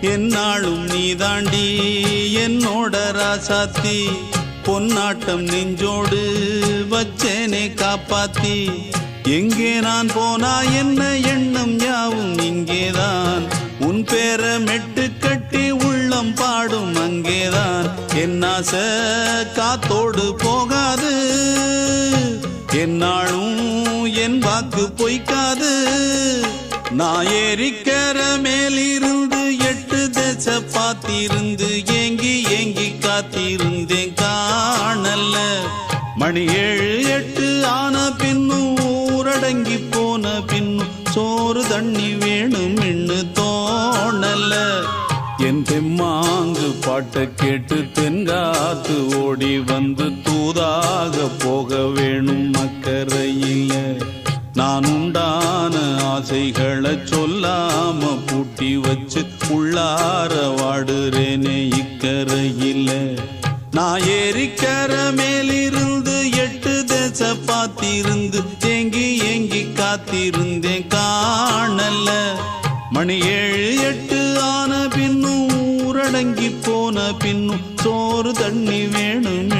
என்னாலும் நீதாண்டி என்னோட ராசாத்தி பொன்னாட்டம் நெஞ்சோடு வச்சேனே காப்பாத்தி எங்கே நான் போனா என்ன எண்ணம் யாவும் இங்கேதான் உன் பேர மெட்டு கட்டி உள்ளம் பாடும் அங்கேதான் என் ஆசை காத்தோடு போகாது என்னாலும் என் வாக்கு பொய்க்காது நான் ஏறிக்கர மேலிருந்து 8 தேச பார்த்திருந்து ஏங்கி ஏங்கி காத்திருந்தேன் காணல்ல மணி 7 8 ஆன பின்னும் ஊரடங்கி போன பின்னும் சோறு தண்ணி வேணும் இன்னு தோணல என் தெம்மாங்கு பாட்டை கேட்டு தென்காத்து ஓடி வந்து தூதாக போக வேணும் அக்கறையில நான் உண்டான ஆசைகளை சொல்லாம பூட்டி வச்சு உள்ளார வாடுறேனே இக்கரையில நான் ஏறிக்கர மேலிருந்து 8 தேச பார்த்திருந்து ஏங்கி ஏங்கி காத்திருந்தேன் காணல மணி 7 8 ஆன பின்னும் ஊரடங்கி போன பின்னும் சோறு தண்ணி வேணும்